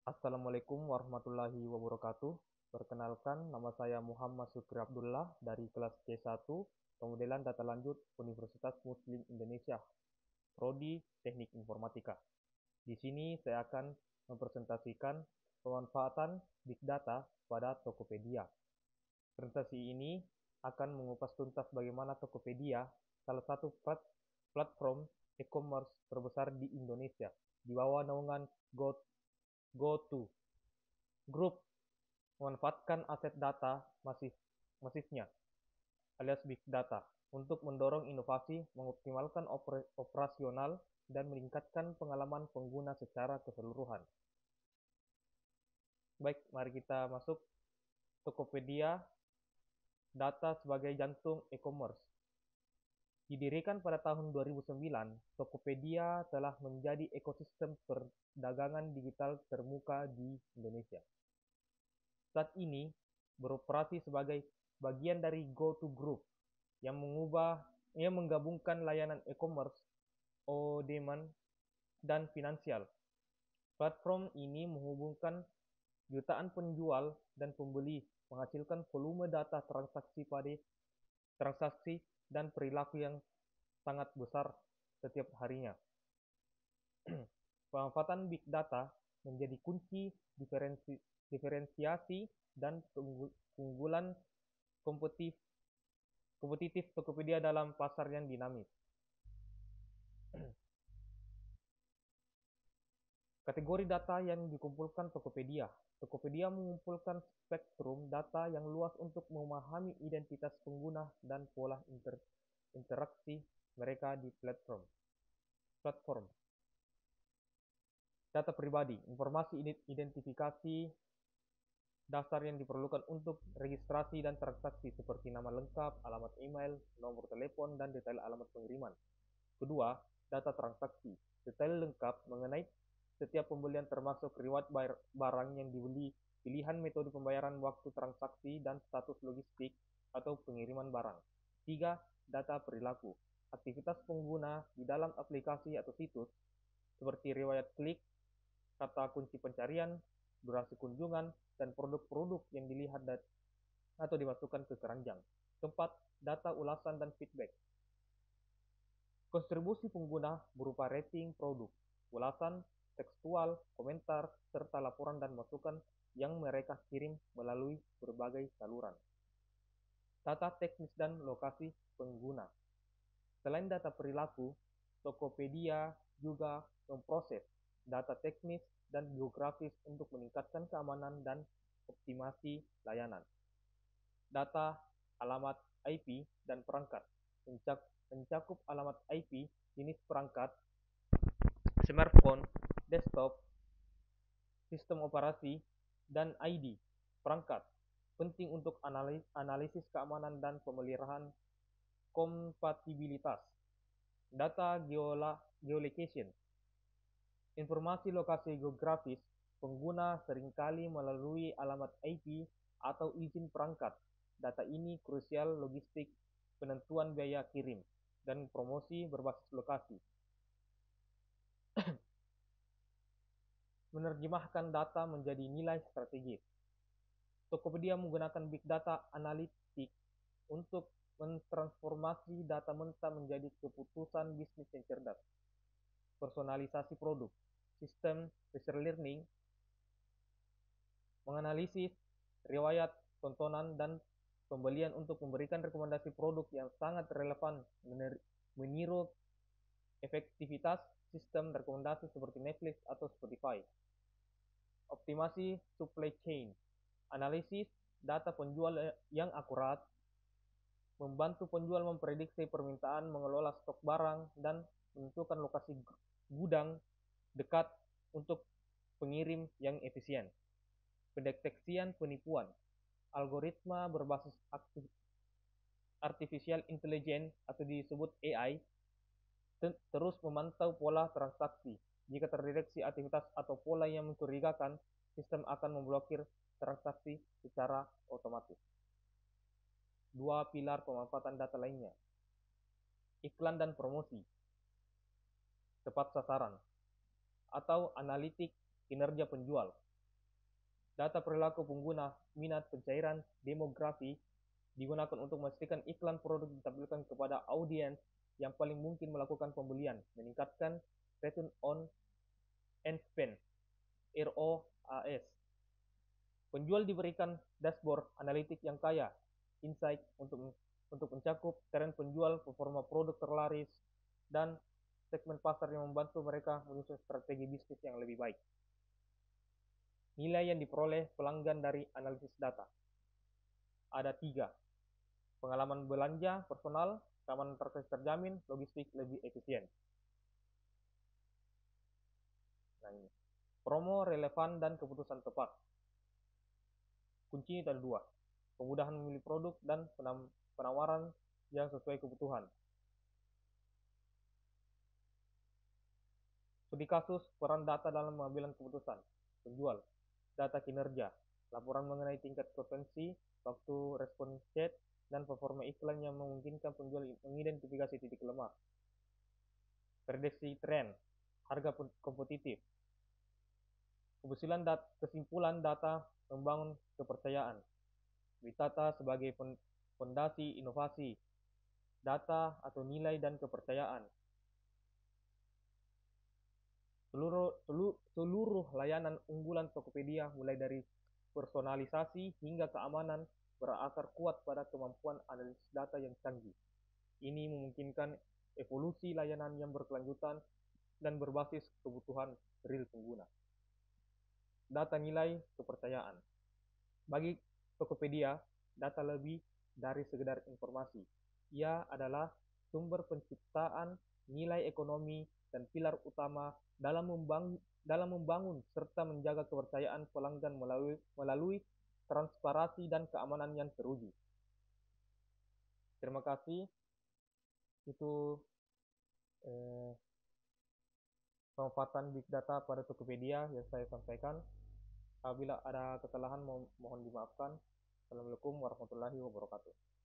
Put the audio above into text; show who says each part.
Speaker 1: Assalamualaikum warahmatullahi wabarakatuh. Perkenalkan, nama saya Muhammad Syukri Abdullah dari kelas C1 Pemodelan Data Lanjut Universitas Muslim Indonesia, Prodi Teknik Informatika. Di sini saya akan mempresentasikan pemanfaatan Big Data pada Tokopedia. Presentasi ini akan mengupas tuntas bagaimana Tokopedia, salah satu platform e-commerce terbesar di Indonesia, di bawah naungan GoTo Group, memanfaatkan aset data masifnya alias Big Data untuk mendorong inovasi, mengoptimalkan operasional, dan meningkatkan pengalaman pengguna secara keseluruhan. Baik, mari kita masuk. Tokopedia, data sebagai jantung e-commerce. Didirikan pada tahun 2009, Tokopedia telah menjadi ekosistem perdagangan digital termuka di Indonesia. Saat ini beroperasi sebagai bagian dari GoTo Group yang menggabungkan layanan e-commerce, on-demand, dan finansial. Platform ini menghubungkan jutaan penjual dan pembeli, menghasilkan volume data transaksi dan perilaku yang sangat besar setiap harinya. Pemanfaatan Big Data menjadi kunci diferensiasi dan keunggulan kompetitif Tokopedia dalam pasar yang dinamis. Kategori data yang dikumpulkan Tokopedia. Tokopedia mengumpulkan spektrum data yang luas untuk memahami identitas pengguna dan pola interaksi mereka di platform. Data pribadi, informasi identifikasi dasar yang diperlukan untuk registrasi dan transaksi seperti nama lengkap, alamat email, nomor telepon, dan detail alamat pengiriman. Kedua, data transaksi, detail lengkap mengenai setiap pembelian termasuk riwayat barang yang dibeli, pilihan metode pembayaran, waktu transaksi, dan status logistik atau pengiriman barang. Tiga, data perilaku, aktivitas pengguna di dalam aplikasi atau situs, seperti riwayat klik, kata kunci pencarian, durasi kunjungan, dan produk-produk yang dilihat atau dimasukkan ke keranjang. Keempat, data ulasan dan feedback. Kontribusi pengguna berupa rating produk, ulasan, tekstual, komentar, serta laporan dan masukan yang mereka kirim melalui berbagai saluran. Data teknis dan lokasi pengguna. Selain data perilaku, Tokopedia juga memproses data teknis dan geografis untuk meningkatkan keamanan dan optimasi layanan. Data alamat IP dan perangkat mencakup alamat IP, jenis perangkat, smartphone, desktop, sistem operasi, dan ID perangkat, penting untuk analisis keamanan dan pemeliharaan kompatibilitas. Data geolocation, informasi lokasi geografis pengguna seringkali melalui alamat IP atau izin perangkat. Data ini krusial logistik, penentuan biaya kirim, dan promosi berbasis lokasi. Menerjemahkan data menjadi nilai strategis. Tokopedia menggunakan Big Data Analytics untuk mentransformasi data mentah menjadi keputusan bisnis yang cerdas. Personalisasi produk, sistem machine learning, menganalisis riwayat tontonan dan pembelian untuk memberikan rekomendasi produk yang sangat relevan, meniru efektivitas sistem rekomendasi seperti Netflix atau Spotify. Optimasi supply chain, analisis data penjual yang akurat, membantu penjual memprediksi permintaan, mengelola stok barang, dan menentukan lokasi gudang dekat untuk pengirim yang efisien. Pendeteksian penipuan, algoritma berbasis artificial intelligence atau disebut AI, terus memantau pola transaksi. Jika terdeteksi aktivitas atau pola yang mencurigakan, sistem akan memblokir transaksi secara otomatis. Dua pilar pemanfaatan data lainnya. Iklan dan promosi, tepat sasaran, atau analitik kinerja penjual. Data perilaku pengguna, minat, pencairan, demografi digunakan untuk memastikan iklan produk ditampilkan kepada audiens yang paling mungkin melakukan pembelian, meningkatkan return on ad spend (ROAS). Penjual diberikan dashboard analitik yang kaya insight untuk mencakup tren penjual, performa produk terlaris, dan segmen pasar yang membantu mereka menyusun strategi bisnis yang lebih baik. Nilai yang diperoleh pelanggan dari analisis data. Ada 3. Pengalaman belanja personal, keamanan transaksi terjamin, logistik lebih efisien. Nah ini. Promo relevan dan keputusan tepat. Kuncinya ada 2. Kemudahan memilih produk dan penawaran yang sesuai kebutuhan. Studi kasus, peran data dalam pengambilan keputusan. Penjual, data kinerja, laporan mengenai tingkat kompetensi, waktu respon chat, dan performa iklan yang memungkinkan penjual mengidentifikasi titik lemah. Prediksi tren, harga kompetitif. Kesimpulan data membangun kepercayaan. Big data sebagai fondasi inovasi, data atau nilai dan kepercayaan. Seluruh layanan unggulan Tokopedia mulai dari personalisasi hingga keamanan berakar kuat pada kemampuan analisis data yang canggih. Ini memungkinkan evolusi layanan yang berkelanjutan dan berbasis kebutuhan real pengguna. Data nilai kepercayaan. Bagi Tokopedia, data lebih dari sekedar informasi. Ia adalah sumber penciptaan nilai ekonomi dan pilar utama dalam membangun serta menjaga kepercayaan pelanggan melalui transparansi dan keamanan yang teruji. Terima kasih. Itu pemanfaatan Big Data pada Tokopedia yang saya sampaikan. Apabila ada kesalahan mohon dimaafkan. Assalamualaikum warahmatullahi wabarakatuh.